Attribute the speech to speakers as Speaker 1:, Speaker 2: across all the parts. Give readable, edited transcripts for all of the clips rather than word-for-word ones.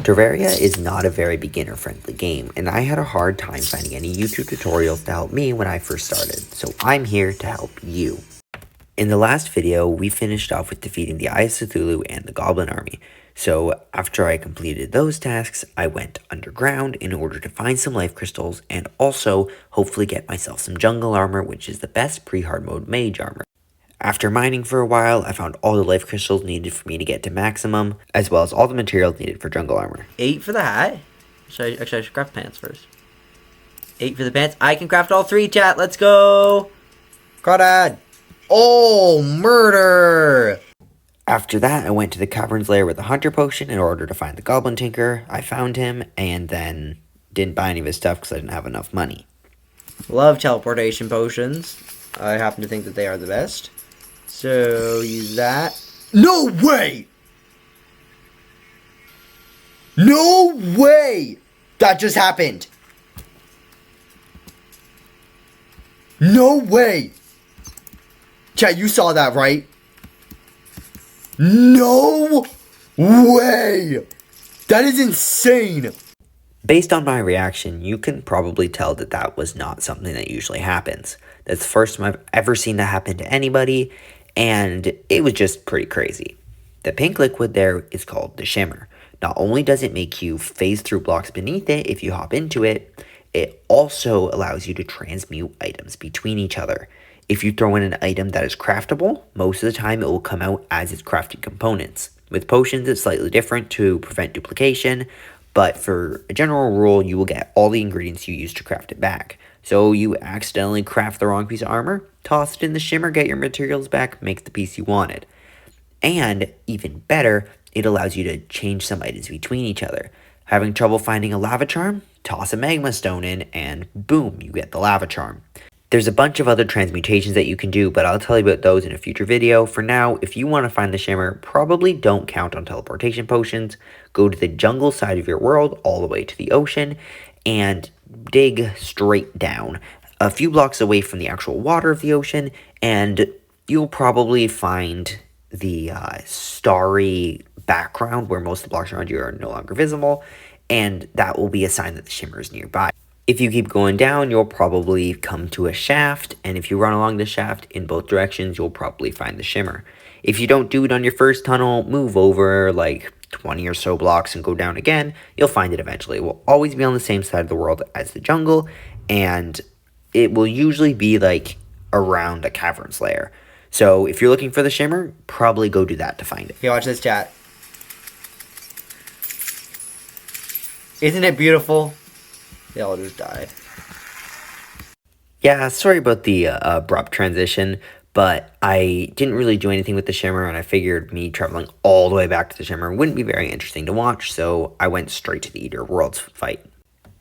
Speaker 1: Terraria is not a very beginner-friendly game, and I had a hard time finding any YouTube tutorials to help me when I first started, so I'm here to help you. In the last video, we finished off with defeating the Eyes of Cthulhu and the Goblin Army, so after I completed those tasks, I went underground in order to find some life crystals and also hopefully get myself some jungle armor, which is the best pre-hard mode mage armor. After mining for a while, I found all the life crystals needed for me to get to maximum, as well as all the materials needed for jungle armor.
Speaker 2: 8 for the hat. I should craft pants first. 8 for the pants. I can craft all 3, chat. Let's go. Crawdad. Oh, murder.
Speaker 1: After that, I went to the Cavern's Lair with the Hunter Potion in order to find the Goblin Tinker. I found him, and then didn't buy any of his stuff because I didn't have enough money.
Speaker 2: Love teleportation potions. I happen to think that they are the best. So, use that. No way! No way! That just happened! No way! Chat, you saw that, right? No way! That is insane!
Speaker 1: Based on my reaction, you can probably tell that that was not something that usually happens. That's the first time I've ever seen that happen to anybody, and it was just pretty crazy. The pink liquid there is called the Shimmer. Not only does it make you phase through blocks beneath it if you hop into it, it also allows you to transmute items between each other. If you throw in an item that is craftable, most of the time it will come out as its crafted components. With potions, it's slightly different to prevent duplication, but for a general rule, you will get all the ingredients you use to craft it back. So you accidentally craft the wrong piece of armor, toss it in the Shimmer, get your materials back, make the piece you wanted. And, even better, it allows you to change some items between each other. Having trouble finding a lava charm? Toss a magma stone in, and boom, you get the lava charm. There's a bunch of other transmutations that you can do, but I'll tell you about those in a future video. For now, if you want to find the Shimmer, probably don't count on teleportation potions. Go to the jungle side of your world, all the way to the ocean, and dig straight down a few blocks away from the actual water of the ocean, and you'll probably find the starry background where most of the blocks around you are no longer visible, and that will be a sign that the Shimmer is nearby. If you keep going down, you'll probably come to a shaft, and if you run along the shaft in both directions, you'll probably find the Shimmer. If you don't do it on your first tunnel, move over like 20 or so blocks and go down again, you'll find it eventually. It will always be on the same side of the world as the jungle, and it will usually be like around a Cavern's Lair. So if you're looking for the Shimmer, probably go do that to find it.
Speaker 2: Okay, watch this, chat. Isn't it beautiful? They all just died.
Speaker 1: Yeah, sorry about the abrupt transition, but I didn't really do anything with the Shimmer, and I figured me traveling all the way back to the Shimmer wouldn't be very interesting to watch, so I went straight to the Eater of Worlds fight.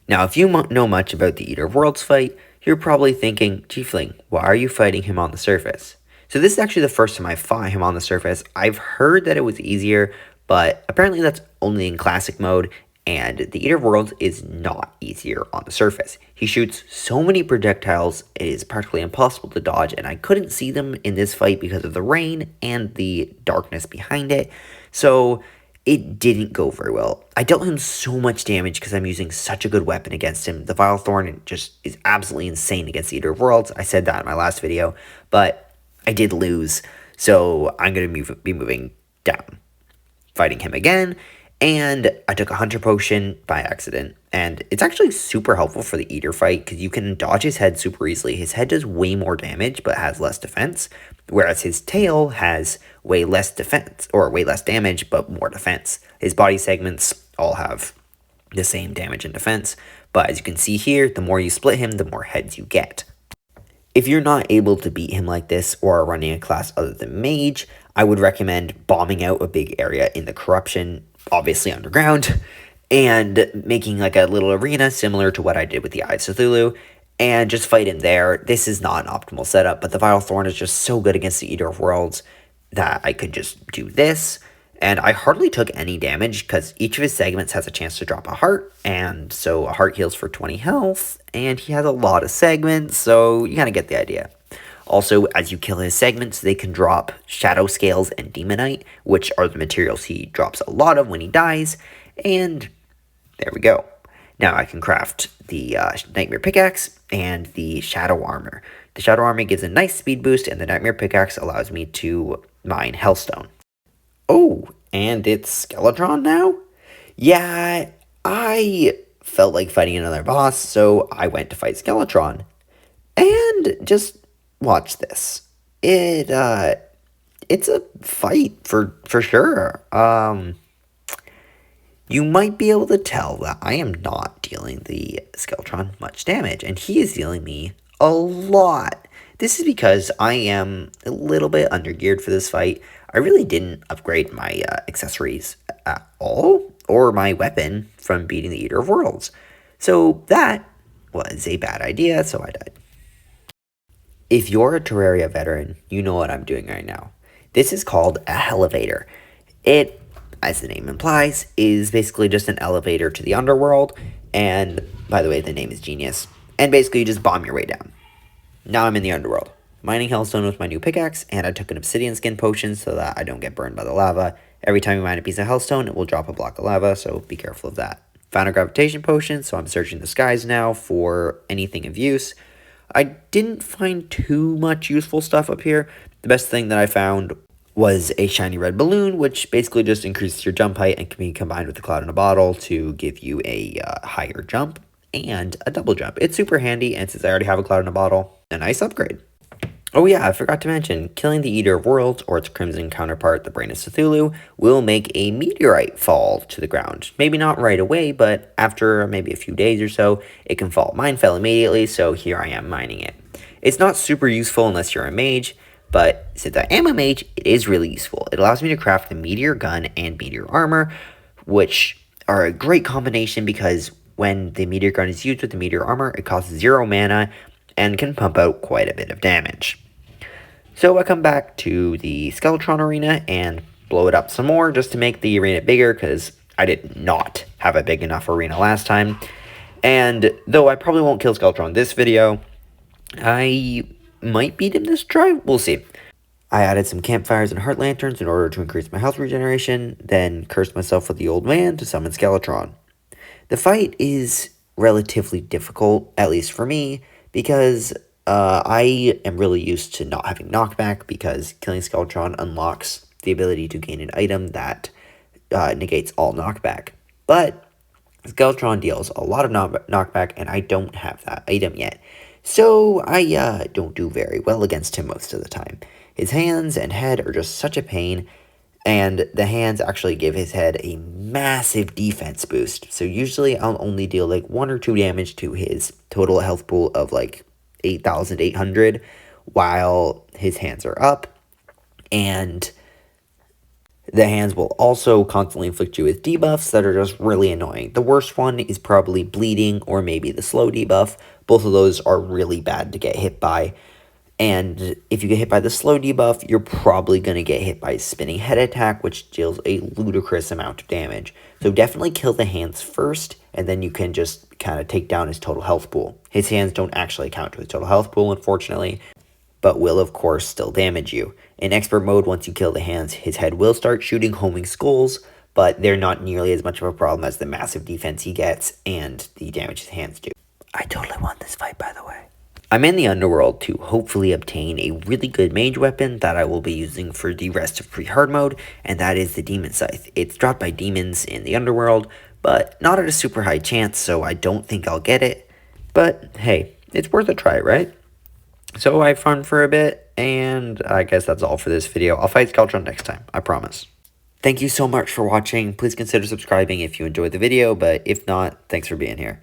Speaker 1: Now, if you know much about the Eater of Worlds fight, you're probably thinking, Chiefling, why are you fighting him on the surface? So this is actually the first time I fought him on the surface. I've heard that it was easier, but apparently that's only in classic mode, and the Eater of Worlds is not easier on the surface. He shoots so many projectiles, it is practically impossible to dodge, and I couldn't see them in this fight because of the rain and the darkness behind it, so it didn't go very well. I dealt him so much damage because I'm using such a good weapon against him. The Vile Thorn just is absolutely insane against the Eater of Worlds. I said that in my last video, but I did lose, so I'm going to be moving down, fighting him again. And I took a Hunter Potion by accident, and it's actually super helpful for the Eater fight, because you can dodge his head super easily. His head does way more damage, but has less defense, whereas his tail has way less defense, or way less damage, but more defense. His body segments all have the same damage and defense, but as you can see here, the more you split him, the more heads you get. If you're not able to beat him like this, or are running a class other than Mage, I would recommend bombing out a big area in the Corruption, obviously underground, and making like a little arena similar to what I did with the Eyes of Cthulhu, and just fight him there. This is not an optimal setup, but the Vile Thorn is just so good against the Eater of Worlds that I could just do this, and I hardly took any damage because each of his segments has a chance to drop a heart, and so a heart heals for 20 health, and he has a lot of segments, so you kind of get the idea. Also, as you kill his segments, they can drop Shadow Scales and Demonite, which are the materials he drops a lot of when he dies, and There we go. Now I can craft the Nightmare Pickaxe and the Shadow Armor. The Shadow Armor gives a nice speed boost, and the Nightmare Pickaxe allows me to mine Hellstone. Oh, and it's Skeletron now? Yeah, I felt like fighting another boss, so I went to fight Skeletron. And just watch this. It's a fight for sure. You might be able to tell that I am not dealing the Skeletron much damage, and he is dealing me a lot. This is because I am a little bit undergeared for this fight. I really didn't upgrade my accessories at all, or my weapon from beating the Eater of Worlds. So that was a bad idea, so I died. If you're a Terraria veteran, you know what I'm doing right now. This is called a elevator. It, as the name implies, is basically just an elevator to the underworld. And, by the way, the name is genius. And basically, you just bomb your way down. Now I'm in the underworld, mining hellstone with my new pickaxe, and I took an obsidian skin potion so that I don't get burned by the lava. Every time you mine a piece of hellstone, it will drop a block of lava, so be careful of that. Found a gravitation potion, so I'm searching the skies now for anything of use. I didn't find too much useful stuff up here. The best thing that I found was a shiny red balloon, which basically just increases your jump height and can be combined with a cloud in a bottle to give you a higher jump and a double jump. It's super handy, and since I already have a cloud in a bottle, a nice upgrade. Oh yeah, I forgot to mention, killing the Eater of Worlds, or its crimson counterpart, the Brain of Cthulhu, will make a meteorite fall to the ground. Maybe not right away, but after maybe a few days or so, it can fall. Mine fell immediately, so here I am mining it. It's not super useful unless you're a mage, but since I am a mage, it is really useful. It allows me to craft the Meteor Gun and Meteor Armor, which are a great combination because when the Meteor Gun is used with the Meteor Armor, it costs 0 mana and can pump out quite a bit of damage. So I come back to the Skeletron arena and blow it up some more just to make the arena bigger because I did not have a big enough arena last time. And though I probably won't kill Skeletron this video, I might beat him this try. We'll see. I added some campfires and heart lanterns in order to increase my health regeneration, then cursed myself with the old man to summon Skeletron. The fight is relatively difficult, at least for me, because I am really used to not having knockback because killing Skeletron unlocks the ability to gain an item that negates all knockback. But Skeletron deals a lot of knockback, and I don't have that item yet. So I don't do very well against him most of the time. His hands and head are just such a pain, and the hands actually give his head a massive defense boost. So usually I'll only deal like 1 or 2 damage to his total health pool of like 8,800 while his hands are up. And the hands will also constantly inflict you with debuffs that are just really annoying. The worst one is probably bleeding or maybe the slow debuff. Both of those are really bad to get hit by. And if you get hit by the slow debuff, you're probably going to get hit by spinning head attack, which deals a ludicrous amount of damage. So definitely kill the hands first, and then you can just kind of take down his total health pool. His hands don't actually count to his total health pool, unfortunately, but will of course still damage you. In expert mode, once you kill the hands, his head will start shooting homing skulls, but they're not nearly as much of a problem as the massive defense he gets and the damage his hands do. I totally won this fight, by the way. I'm in the underworld to hopefully obtain a really good mage weapon that I will be using for the rest of Pre-Hardmode, and that is the Demon Scythe. It's dropped by demons in the underworld, but not at a super high chance, so I don't think I'll get it. But hey, it's worth a try, right? So I farmed for a bit, and I guess that's all for this video. I'll fight Skeletron next time, I promise. Thank you so much for watching. Please consider subscribing if you enjoyed the video, but if not, thanks for being here.